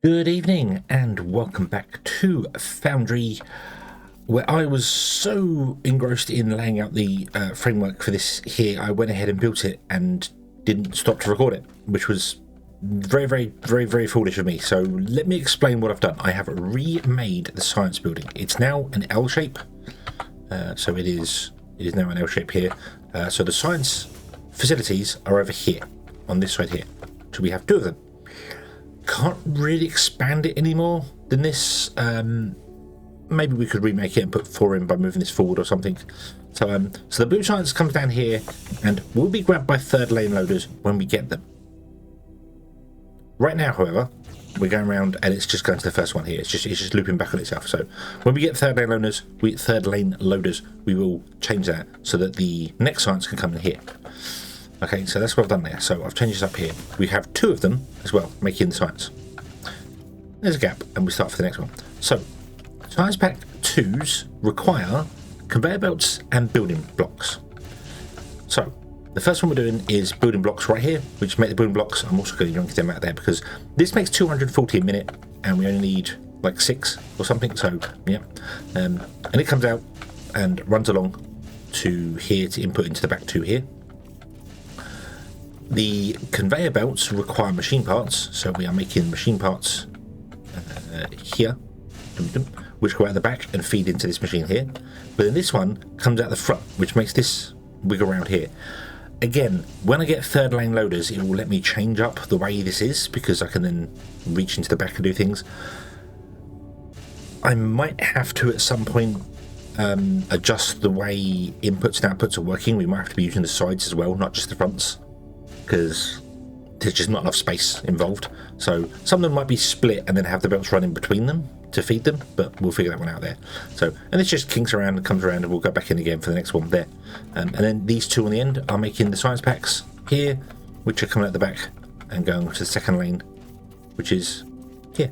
Good evening and welcome back to Foundry, where I was so engrossed in laying out the framework for this here, I went ahead and built it and didn't stop to record it, which was very foolish of me. So let me explain what I've done. I have remade the science building. It's now an L shape, so it is now an L shape here. So the science facilities are over here, on this side here. So we have two of them. Can't really expand it any more than this. Maybe we could remake it and put 4 in by moving this forward or something. So the blue science comes down here and will be grabbed by third lane loaders when we get them. Right now, however, we're going around and it's just going to the first one here. It's just looping back on itself. So when we get third lane loaders, we will change that so that the next science can come in here. Okay, so that's what I've done there. So I've changed this up here. We have 2 of them as well, making the science. There's a gap, and we start for the next one. So, science pack 2s require conveyor belts and building blocks. So, the first one we're doing is building blocks right here, which make the building blocks. I'm also going to yank them out there because this makes 240 a minute, and we only need like 6 or something. So, yeah. And it comes out and runs along to here to input into the back 2 here. The conveyor belts require machine parts, so we are making machine parts here, which go out the back and feed into this machine here. But then this one comes out the front, which makes this wiggle around here. Again, when I get third lane loaders, it will let me change up the way this is, because I can then reach into the back and do things. I might have to at some point adjust the way inputs and outputs are working. We might have to be using the sides as well, not just the fronts, because there's just not enough space involved. So some of them might be split and then have the belts running between them to feed them, but we'll figure that one out there. So, and this just kinks around and comes around, and we'll go back in again for the next one there. And then these 2 on the end are making the science packs here, which are coming out the back and going to the second lane, which is here.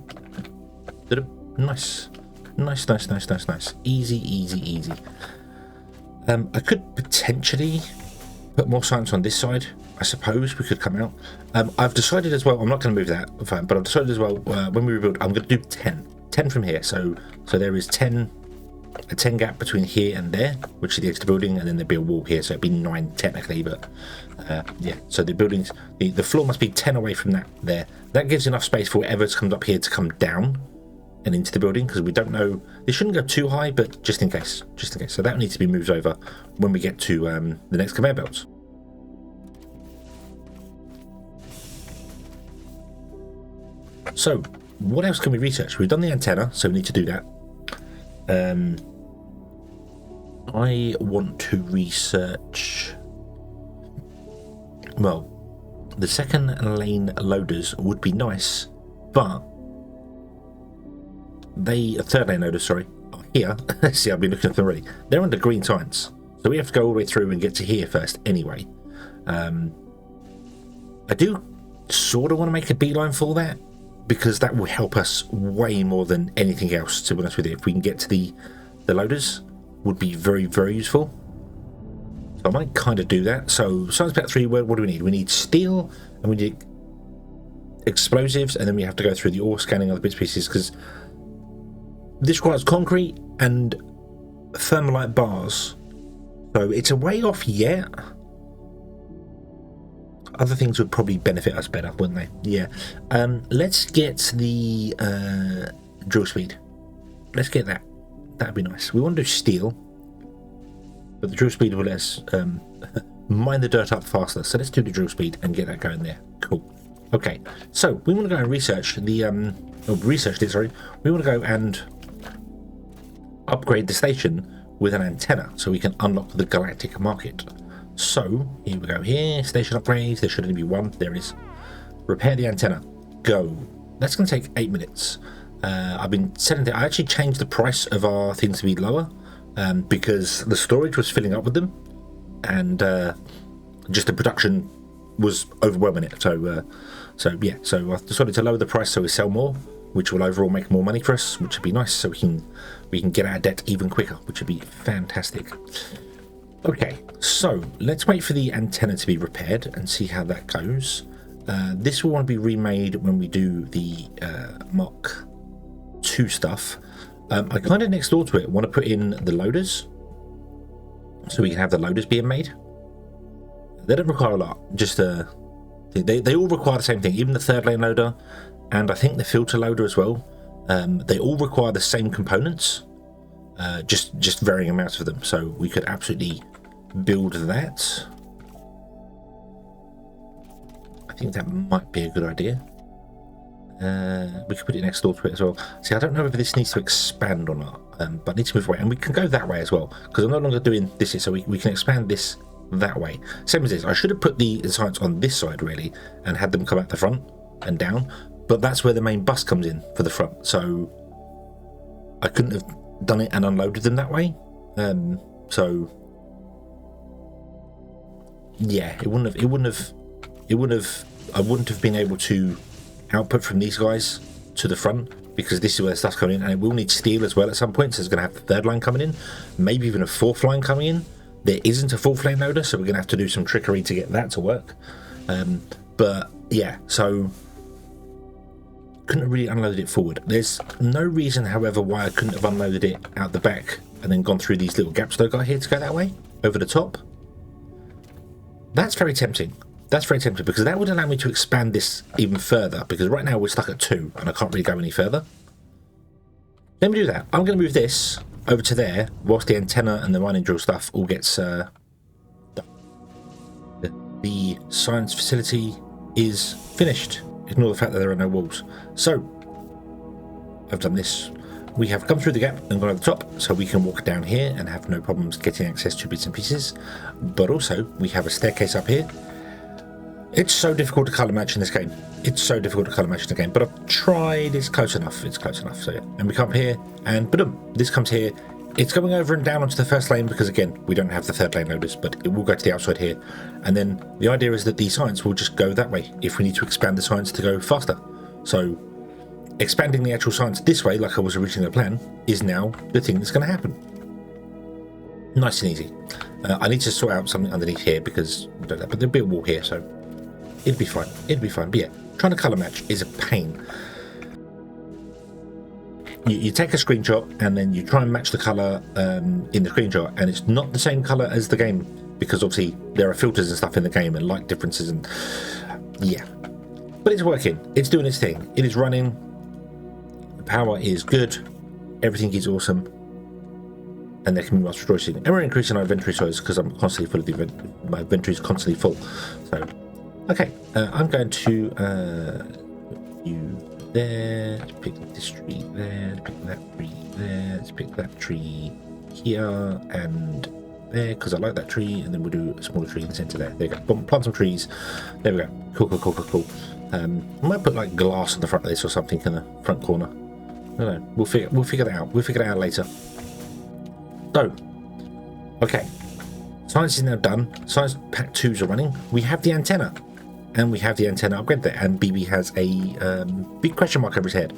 Nice. Easy. I could potentially put more science on this side. I suppose we could come out. I've decided as well, I'm not going to move that, but I've decided as well, when we rebuild, I'm going to do 10 from here. So there is a 10 gap between here and there, which is the edge of the building, and then there'd be a wall here, so it'd be 9 technically, but yeah. So the buildings, the floor must be 10 away from that there. That gives enough space for whatever comes up here to come down and into the building, because we don't know, they shouldn't go too high, but just in case. So that needs to be moved over when we get to the next conveyor belts. So, what else can we research? We've done the antenna, so we need to do that. I want to research... Well, the second lane loaders would be nice, but... third lane loaders, sorry, are here. See, I've been looking at them already. They're under green science, so we have to go all the way through and get to here first anyway. I do sort of want to make a beeline for that, because that will help us way more than anything else, to be honest with you. If we can get to the loaders, would be very useful. So I might kind of do that. So science pack 3, what do we need? We need steel, and we need explosives, and then we have to go through the ore scanning other bits and pieces, because this requires concrete and thermalite bars. So it's a way off yet. Other things would probably benefit us better, wouldn't they? Yeah. Let's get the drill speed. Let's get that. That'd be nice. We want to do steel, but the drill speed will let us mine the dirt up faster. So let's do the drill speed and get that going there. Cool. Okay. So we want to go and research the We want to go and upgrade the station with an antenna so we can unlock the Galactic market. So, here we go here, station upgrades, there should only be 1, there is. Repair the antenna, go. That's going to take 8 minutes. I've been setting it, I actually changed the price of our things to be lower, because the storage was filling up with them, and just the production was overwhelming it. So yeah, so I decided to lower the price so we sell more, which will overall make more money for us, which would be nice, so we can get out of debt even quicker, which would be fantastic. Okay, so let's wait for the antenna to be repaired and see how that goes. This will want to be remade when we do the Mark 2 stuff. I kind of next door to it want to put in the loaders, so we can have the loaders being made. They don't require a lot, just they all require the same thing, even the third lane loader, and I think the filter loader as well. They all require the same components, just varying amounts of them, so we could absolutely build that. I think that might be a good idea. We could put it next door to it as well. See, I don't know whether this needs to expand or not, but I need to move away, and we can go that way as well, because I'm no longer doing this here, so we can expand this that way. Same as this. I should have put the science on this side really, and had them come out the front and down, but that's where the main bus comes in for the front, so I couldn't have done it and unloaded them that way. So yeah, I wouldn't have been able to output from these guys to the front, because this is where the stuff's coming in, and it will need steel as well at some point, so it's going to have the third line coming in, maybe even a fourth line coming in. There isn't a full flame loader, so we're going to have to do some trickery to get that to work. But yeah, so couldn't really unload it forward. There's no reason, however, why I couldn't have unloaded it out the back and then gone through these little gaps that I got here to go that way, over the top. That's very tempting. That's very tempting, because that would allow me to expand this even further, because right now we're stuck at 2 and I can't really go any further. Let me do that. I'm going to move this over to there whilst the antenna and the mining drill stuff all gets done. The science facility is finished. Ignore the fact that there are no walls. So I've done this. We have come through the gap and gone over the top, so we can walk down here and have no problems getting access to bits and pieces. But also we have a staircase up here. It's so difficult to colour match in this game. It's so difficult to colour match in the game, but I've tried. It's close enough. It's close enough. So yeah. And we come up here, and boom, this comes here. It's going over and down onto the first lane because, again, we don't have the third lane loaders, but it will go to the outside here. And then the idea is that the science will just go that way if we need to expand the science to go faster. So expanding the actual science this way, like I was originally planned, is now the thing that's going to happen. Nice and easy. I need to sort out something underneath here because, but there'll be a wall here, so it'll be fine. It'll be fine. But yeah, trying to colour match is a pain. You take a screenshot and then you try and match the colour in the screenshot, and it's not the same colour as the game, because obviously there are filters and stuff in the game and light differences, and yeah. But it's working. It's doing its thing. It is running. The power is good. Everything is awesome. And there can be much rejoicing. And we're increasing our inventory size because I'm constantly full of the inventory. My inventory is constantly full. So, okay. I'm going to put you there. Let's pick this tree there. Let's pick that tree there. Let's pick that tree here and there because I like that tree. And then we'll do a smaller tree in the centre there. There you go. Boom, plant some trees. There we go. Cool, cool, cool, cool, cool. I might put like glass on the front of this or something in the front corner. I don't know. We'll figure that out. We'll figure it out later. So, okay, science is now done. Science pack 2s are running. We have the antenna, and we have the antenna upgrade there. And BB has a big question mark over his head.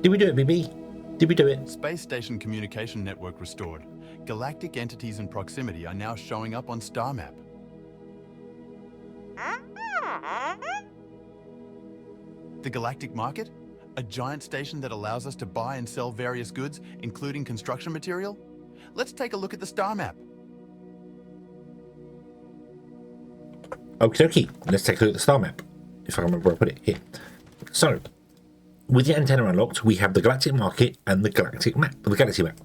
Did we do it, BB? Did we do it? Space station communication network restored. Galactic entities in proximity are now showing up on star map. The Galactic Market? A giant station that allows us to buy and sell various goods, including construction material? Let's take a look at the star map. Okie dokie, let's take a look at the star map, if I remember where I put it here. So, with the antenna unlocked, we have the Galactic Market and the Galactic Map, the Galaxy Map.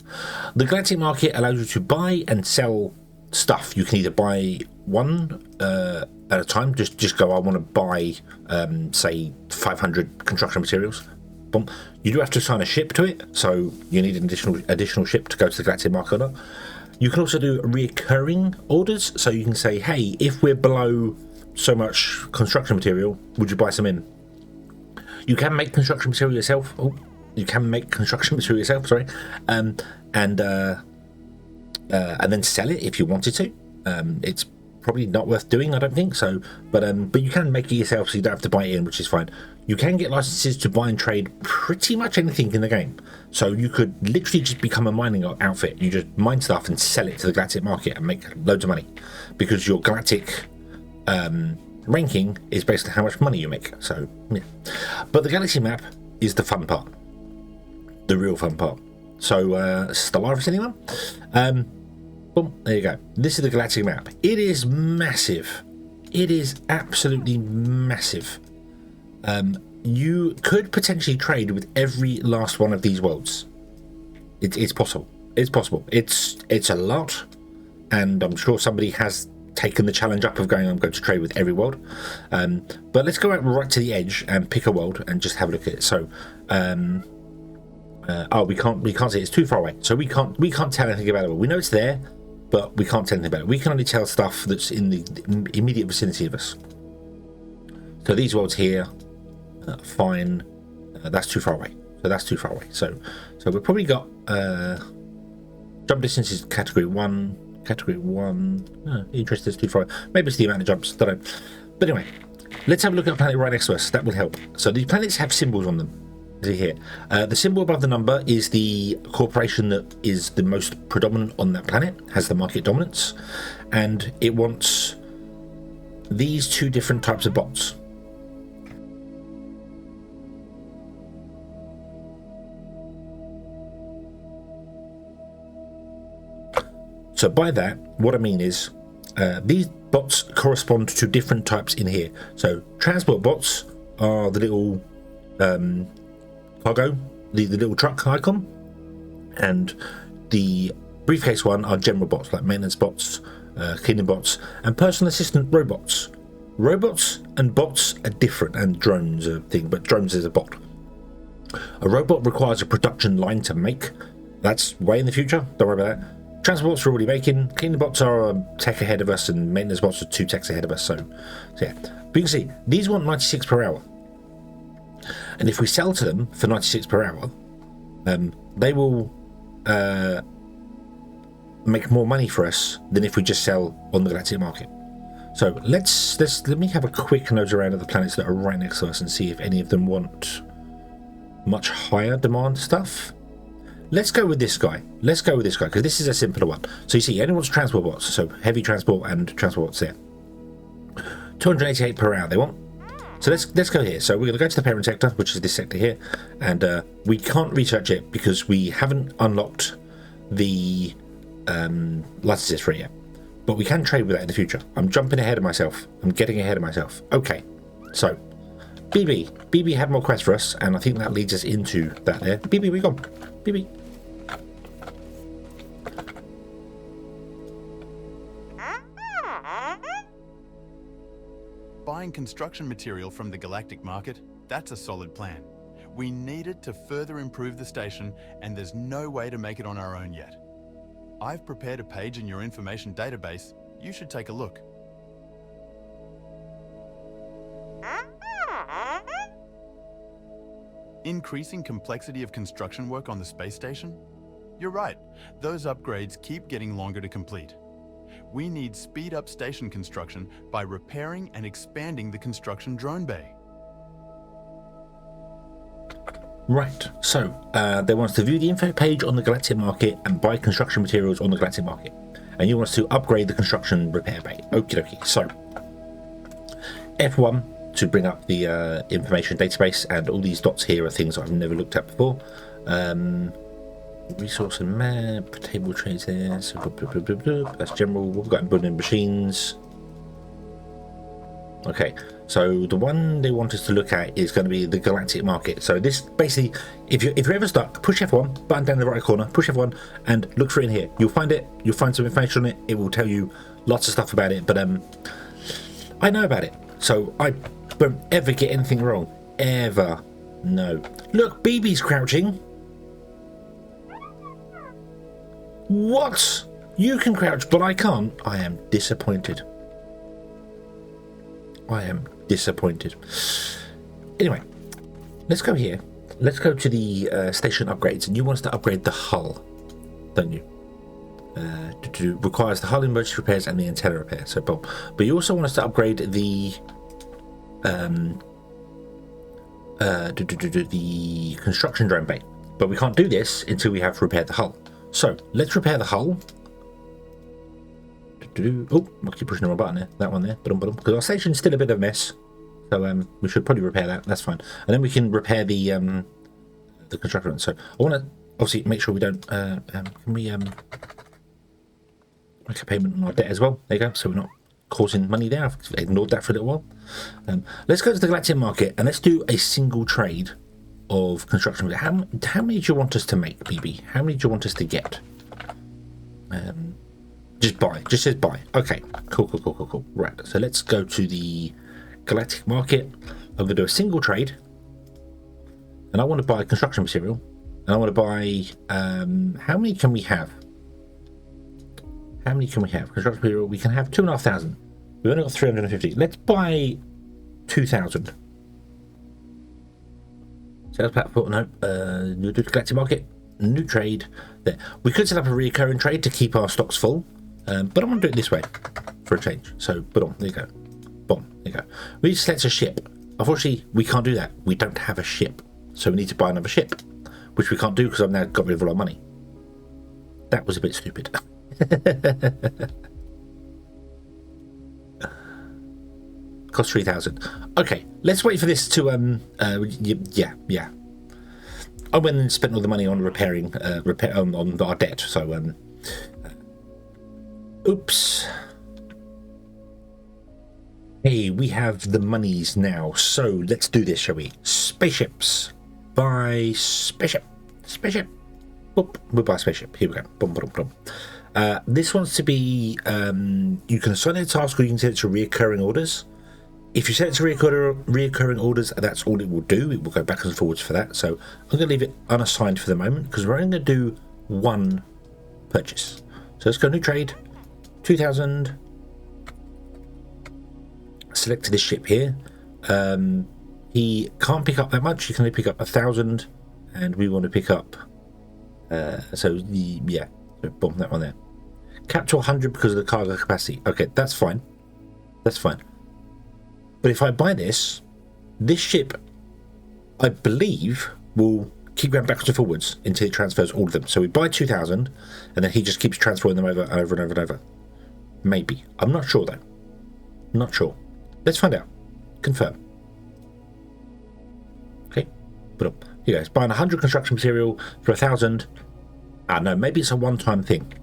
The Galactic Market allows you to buy and sell stuff. You can either buy one at a time, just go, I want to buy, say, 500 construction materials. Boom. You do have to assign a ship to it, so you need an additional ship to go to the Galactic Market order. You can also do recurring orders, so you can say, hey, if we're below so much construction material, would you buy some in? You can make construction material yourself. Oh, you can make construction material yourself, sorry. And then sell it if you wanted to. It's probably not worth doing, I don't think so. But you can make it yourself, so you don't have to buy it in, which is fine. You can get licenses to buy and trade pretty much anything in the game. So you could literally just become a mining outfit. You just mine stuff and sell it to the Galactic Market and make loads of money, because your Galactic Ranking is based on how much money you make. So, yeah. But the galaxy map is the fun part. The real fun part. So, Stellaris, anyone? Boom, there you go. This is the galactic map. It is massive. It is absolutely massive. You could potentially trade with every last one of these worlds. It's possible. It's possible. It's a lot, and I'm sure somebody has taken the challenge up of going, I'm going to trade with every world. But let's go out right to the edge and pick a world and just have a look at it. So, we can't see it. It's too far away, so we can't tell anything about it. We know it's there, but we can't tell anything about it. We can only tell stuff that's in the immediate vicinity of us. So these worlds here, fine. That's too far away. So that's too far away. So we've probably got jump distance is category 1. Category 1. Interest is too far away. Maybe it's the amount of jumps. Don't know. But anyway, let's have a look at a planet right next to us. That will help. So these planets have symbols on them. Here, the symbol above the number is the corporation that is the most predominant on that planet, has the market dominance, and it wants these two different types of bots. So by that, what I mean is these bots correspond to different types in here. So transport bots are the little cargo, the little truck icon, and the briefcase one are general bots like maintenance bots, cleaning bots, and personal assistant robots. Robots and bots are different, and drones are a thing, but drones is a bot. A robot requires a production line to make. That's way in the future, don't worry about that. Transports are already making, cleaning bots are a tech ahead of us, and maintenance bots are 2 techs ahead of us, so yeah. But you can see, these want 96 per hour. And if we sell to them for 96 per hour, they will make more money for us than if we just sell on the galactic market. So let me have a quick nose around at the planets that are right next to us and see if any of them want much higher demand stuff. Let's go with this guy. Let's go with this guy because this is a simpler one. So you see, anyone wants transport bots, so heavy transport and transport bots there. 288 per hour they want. So let's go here. So we're going to go to the parent sector, which is this sector here, and we can't research it because we haven't unlocked the licenses for it yet. But we can trade with that in the future. I'm jumping ahead of myself. I'm getting ahead of myself. Okay, so BB had more quests for us, and I think that leads us into that there. BB, we gone. BB. Buying construction material from the galactic market, that's a solid plan. We need it to further improve the station, and there's no way to make it on our own yet. I've prepared a page in your information database. You should take a look. Increasing complexity of construction work on the space station? You're right, those upgrades keep getting longer to complete. We need speed up station construction by repairing and expanding the construction drone bay. Right, so they want us to view the info page on the galactic market and buy construction materials on the galactic market. And you want us to upgrade the construction repair bay. Okie dokie. So F1 to bring up the information database, and all these dots here are things I've never looked at before. Resource and map, table trades there, so blah, blah, blah, blah. That's general. We've got building machines. Okay, so the one they want us to look at is going to be the galactic market. So this basically, if you're ever stuck, push F1, button down in the right corner, push F1 and look for it in here. You'll find it, you'll find some information on it, it will tell you lots of stuff about it, but I know about it, so I won't ever get anything wrong. Ever. No. Look, BB's crouching. What? You can crouch, but I can't. I am disappointed. I am disappointed. Anyway, let's go here. Let's go to the station upgrades. And you want us to upgrade the hull, don't you? Requires the hull emergency repairs and the antenna repair. So, but you also want us to upgrade the the construction drone bay. But we can't do this until we have repaired the hull. So let's repair the hull. Oh, I keep pushing the wrong button there. That one there. Because our station's still a bit of a mess. So we should probably repair that. That's fine. And then we can repair the construction. So I want to obviously make sure we don't. Can we make a payment on our debt as well? There you go. So we're not causing money there. I've ignored that for a little while. Let's go to the Galactic market and let's do a single trade of construction. How many do you want us to make, BB? How many do you want us to get? Just buy. Just says buy. Okay. Cool. Right. So let's go to the Galactic market. I'm going to do a single trade, and I want to buy construction material, and I want to buy. How many can we have? How many can we have? Construction material. We can have 2,500. We've only got 350. Let's buy 2,000. Sales platform. No. New Galactic market. New trade. There. We could set up a recurring trade to keep our stocks full, but I want to do it this way for a change. So, boom. There you go. Boom. There you go. We need to select a ship. Unfortunately, we can't do that. We don't have a ship, so we need to buy another ship, which we can't do because I've now got rid of all our money. That was a bit stupid. Cost 3,000. Okay, let's wait for this to yeah. I went and spent all the money on repairing on our debt. So oops. Hey, we have the monies now. So let's do this, shall we? Spaceships. Buy spaceship. Boop. We'll buy spaceship. Here we go. Boom. This wants to be, you can assign a task or you can set it to reoccurring orders. If you set it to reoccurring orders, that's all it will do. It will go backwards and forwards for that. So I'm going to leave it unassigned for the moment because we're only going to do one purchase. So let's go new trade, 2,000. Select this ship here. He can't pick up that much. He can only pick up 1,000, and we want to pick up. So boom, that one there. Cap to 100 because of the cargo capacity. Okay, that's fine. But if I buy this ship, I believe, will keep going backwards and forwards until it transfers all of them. So we buy 2,000, and then he just keeps transferring them over and over and over and over. Maybe. I'm not sure, though. Not sure. Let's find out. Confirm. Okay. Put up. Here goes. Buying 100 construction material for 1,000. No, maybe it's a one-time thing.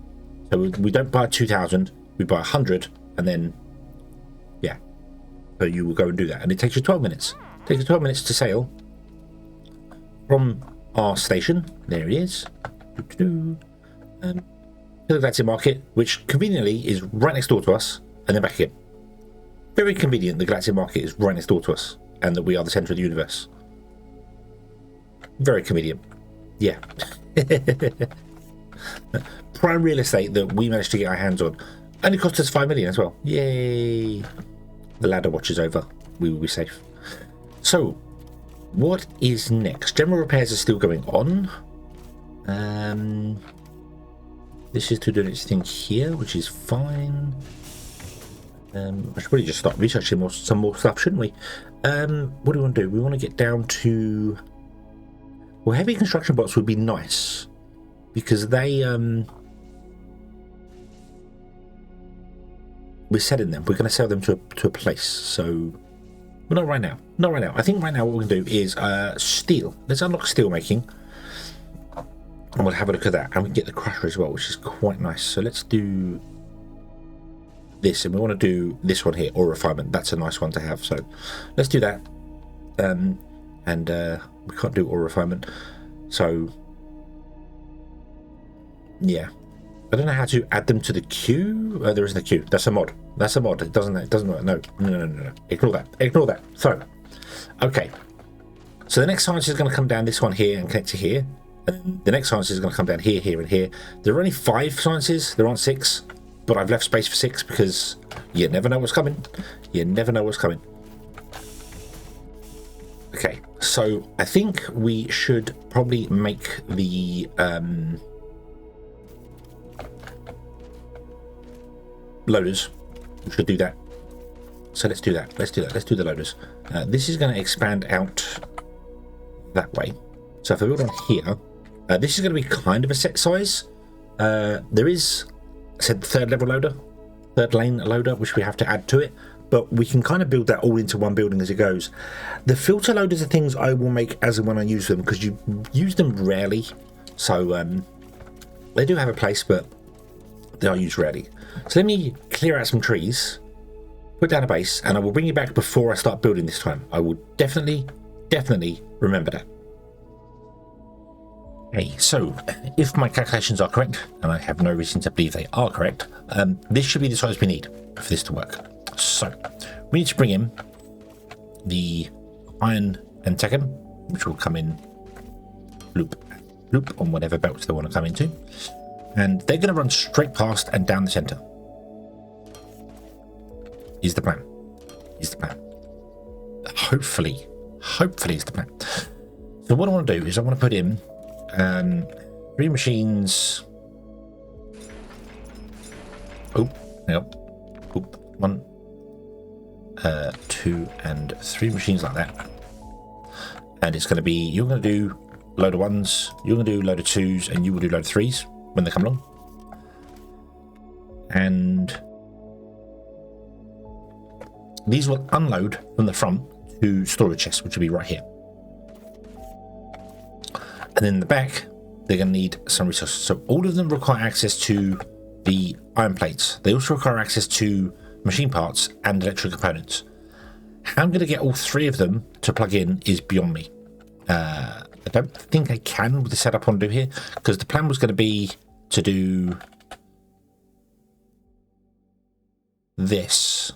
So we don't buy 2,000, we buy 100, and then, yeah. So you will go and do that. And it takes you 12 minutes. It takes you 12 minutes to sail from our station. There he is. To the Galactic market, which conveniently is right next door to us, and then back again. Very convenient, the Galactic market is right next door to us, and that we are the centre of the universe. Very convenient. Yeah. Prime real estate that we managed to get our hands on. Only cost us 5 million as well. Yay. The ladder watch is over. We will be safe. So, what is next? General repairs are still going on. This is to do its thing here, which is fine. I should probably just start researching some more stuff, shouldn't we? What do we want to do? We want to get down to... Well, heavy construction bots would be nice. Because they... We're selling them. We're going to sell them to a place. So... Well, not right now. Not right now. I think right now what we're going to do is steel. Let's unlock steel making. And we'll have a look at that. And we can get the crusher as well, which is quite nice. So let's do... this, and we want to do this one here, ore refinement. That's a nice one to have, so let's do that. We can't do ore refinement, so yeah, I don't know how to add them to the queue. There isn't a queue. That's a mod. It doesn't work. No. Ignore that. So okay, so the next science is going to come down this one here and connect to here, and the next science is going to come down here and here. There are only 5 sciences. There aren't 6. But I've left space for 6 because you never know what's coming. Okay, so I think we should probably make the loaders. We should do that. So let's do that. Let's do the loaders. This is going to expand out that way. So if I build on here, this is going to be kind of a set size. There is... I said third level loader. third lane loader, which we have to add to it, but we can kind of build that all into one building as it goes. The filter loaders are things I will make as and when I use them, because you use them rarely, so they do have a place, but they are used rarely. So let me clear out some trees, put down a base, and I will bring you back before I start building this time. I will definitely remember that. Okay, so if my calculations are correct, and I have no reason to believe they are correct, this should be the size we need for this to work. So we need to bring in the iron and Tekken, which will come in loop on whatever belts they want to come into, and they're going to run straight past and down the center. Is the plan. Hopefully is the plan. So what I want to do is I want to put in 3 machines. Oh, hang on. 1, 2, and 3 machines like that. And it's going to be, you're going to do load of 1s, you're going to do load of 2s, and you will do load of 3s when they come along. And these will unload from the front to storage chests, which will be right here. And then in the back, they're going to need some resources. So all of them require access to the iron plates. They also require access to machine parts and electrical components. How I'm going to get all 3 of them to plug in is beyond me. I don't think I can with the setup I want to do here, because the plan was going to be to do this.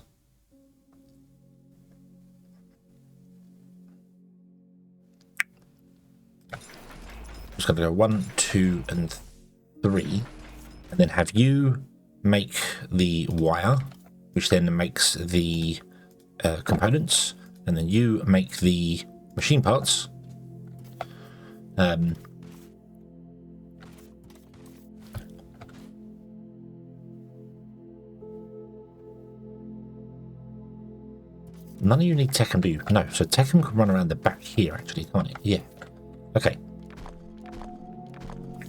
I'm just going to go 1, 2, and 3, and then have you make the wire, which then makes the components, and then you make the machine parts. None of you need Tekken, do you? No, so Tekken can run around the back here, actually, can't it? Yeah. Okay.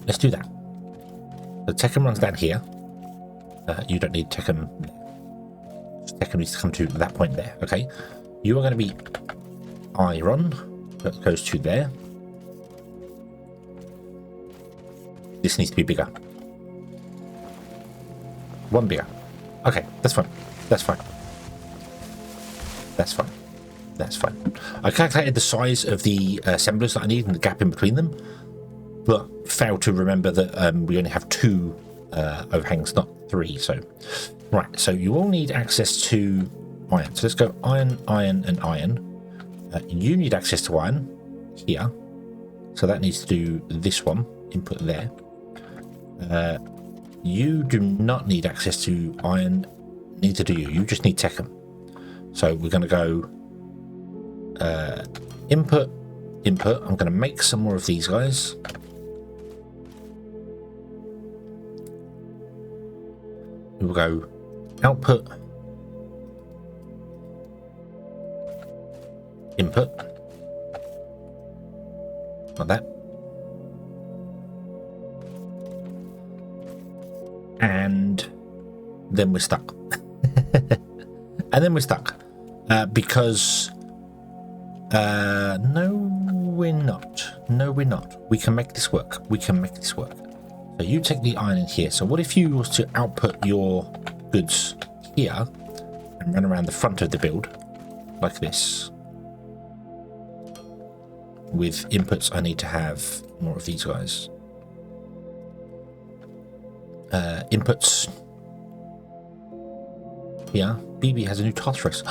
Let's do that. The Tekken runs down here. You don't need Tekken. Tekken needs to come to that point there. Okay. You are going to be iron. That goes to there. This needs to be bigger. 1 bigger. Okay, that's fine. That's fine. That's fine. That's fine. I calculated the size of the assemblers that I need and the gap in between them, but failed to remember that we only have 2 overhangs, not 3. So, right. So you all need access to iron. So let's go iron, iron, and iron. You need access to iron here. So that needs to do this one. Input there. You do not need access to iron. Neither do you. You just need Tekken. So we're going to go input. I'm going to make some more of these guys. We'll go output, input, like that. And then we're stuck. Because no we're not. We can make this work. So you take the iron in here. So what if you was to output your goods here and run around the front of the build like this? With inputs, I need to have more of these guys. Inputs. Yeah, BB has a new task for us.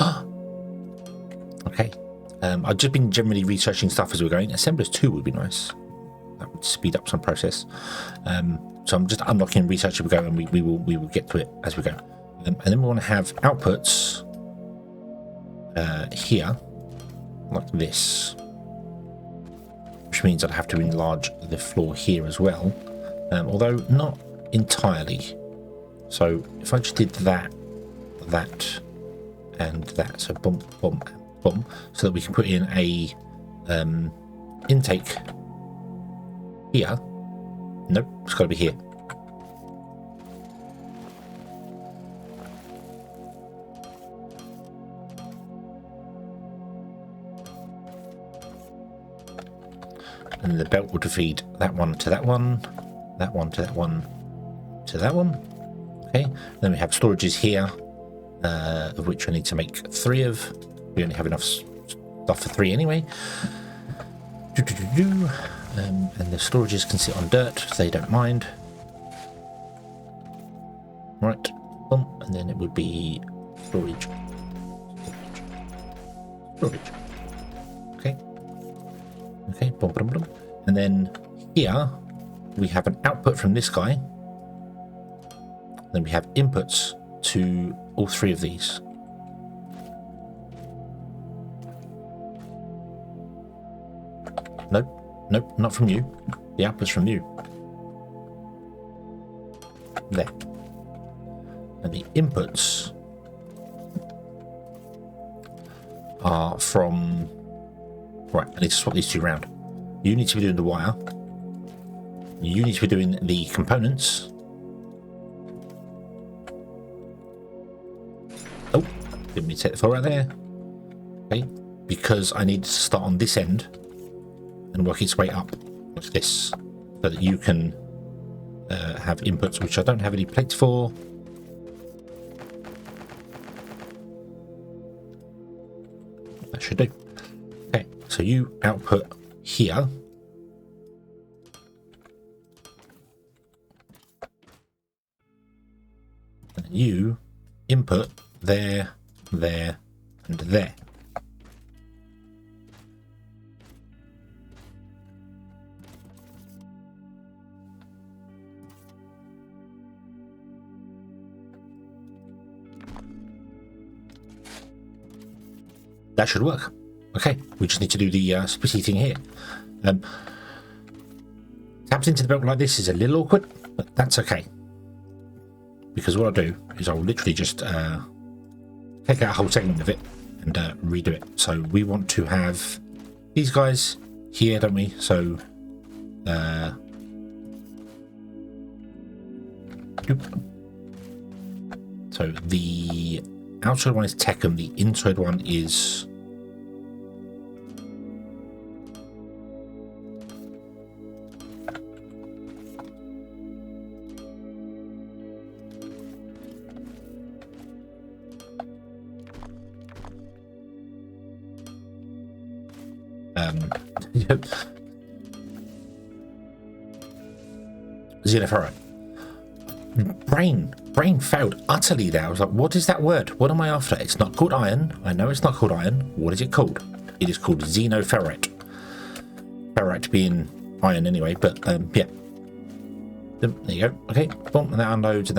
Okay. I've just been generally researching stuff as we're going. Assemblers 2 would be nice. That would speed up some process. So I'm just unlocking research as we go, and we will get to it as we go. And then we want to have outputs here, like this, which means I'd have to enlarge the floor here as well, although not entirely. So if I just did that, and that, so boom, boom, boom, so that we can put in a intake here. Nope, it's got to be here. And the belt will feed that one to that one, that one to that one, to that one. Okay, then we have storages here, of which I need to make 3 of. We only have enough stuff for 3 anyway. And the storages can sit on dirt, so they don't mind. Right, boom, and then it would be storage. Storage. Okay. Okay, boom, boom, boom. And then here we have an output from this guy. Then we have inputs to all 3 of these. Nope, nope, not from you. The output's from you. There. And the inputs are from... Right, I need to swap these 2 around. You need to be doing the wire. You need to be doing the components. Oh, didn't mean to set the 4 right there. Okay, because I need to start on this end and work its way up like this, so that you can have inputs, which I don't have any plates for. That should do. Okay, so you output here. And you input there, there, and there. That should work. Okay, we just need to do the splitty thing here. Tapped into the belt like this is a little awkward, but that's okay. Because what I'll do is I'll literally just take out a whole segment of it and redo it. So we want to have these guys here, don't we? So so the outside one is Tekken, the inside one is Xenoferrite. Brain failed utterly there. I was like, what is that word? What am I after? It's not called iron. I know it's not called iron. What is it called? It is called xenoferrite. Ferrite being iron anyway, but yeah. There you go. Okay, boom, and that unloads, and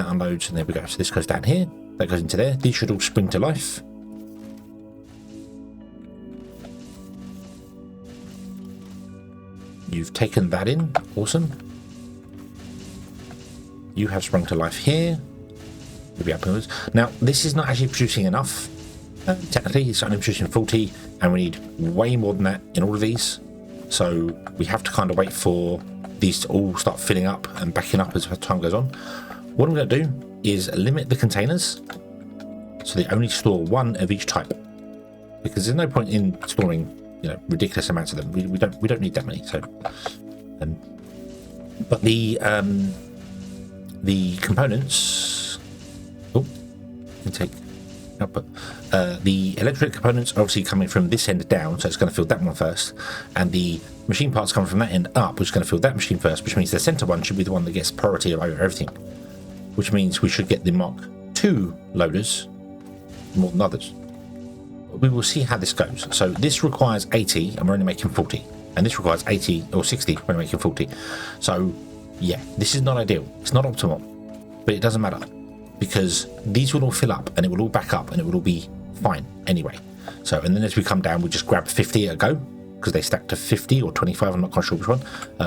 there we go. So this goes down here. That goes into there. These should all spring to life. You've taken that in. Awesome. You have sprung to life here. Now, this is not actually producing enough. Technically, it's only producing 40, and we need way more than that in all of these. So we have to kind of wait for these to all start filling up and backing up as time goes on. What I'm going to do is limit the containers so they only store 1 of each type, because there's no point in storing, you know, ridiculous amounts of them. We don't need that many. So, but the components. Oh, intake output. The electric components are obviously coming from this end down, so it's going to fill that one first, and the machine parts coming from that end up, which is going to fill that machine first, which means the center one should be the one that gets priority over everything, which means we should get the Mark II loaders more than others. We will see how this goes. So this requires 80 and we're only making 40, and this requires 80 or 60, we're only making 40. So yeah, this is not ideal, it's not optimal, but it doesn't matter, because these will all fill up and it will all back up and it will all be fine anyway. So, and then as we come down, we just grab 50 at a go, because they stack to 50 or 25, I'm not quite sure which one.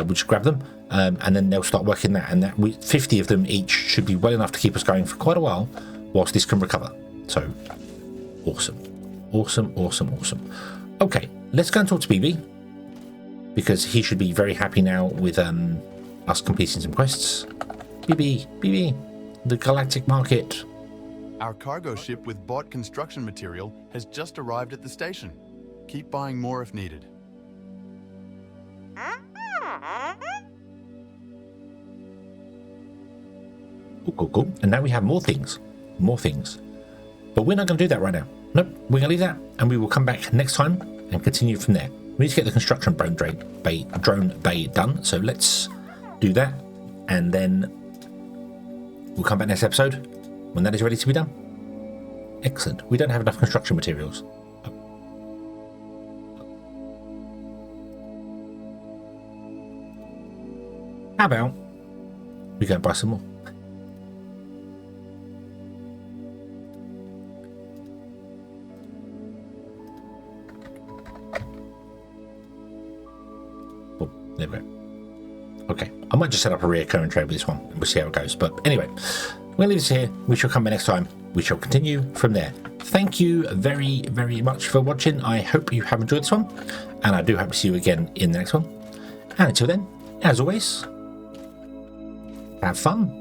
We just grab them, and then they'll start working that, and 50 of them each should be well enough to keep us going for quite a while whilst this can recover. So awesome. Okay, let's go and talk to BB, because he should be very happy now with us completing some quests. BB, the Galactic market. Our cargo ship with bought construction material has just arrived at the station. Keep buying more if needed. Cool, cool, cool. And now we have more things. More things. But we're not going to do that right now. Nope. We're going to leave that, and we will come back next time and continue from there. We need to get the construction drone bay done. So let's do that, and then we'll come back next episode when that is ready to be done. Excellent. We don't have enough construction materials. How about we go and buy some more? Oh, there we go. Okay, I might just set up a recurring trade with this one and we'll see how it goes. But anyway, we're going to leave this here. We shall come back next time. We shall continue from there. Thank you very, very much for watching. I hope you have enjoyed this one, and I do hope to see you again in the next one. And until then, as always, have fun.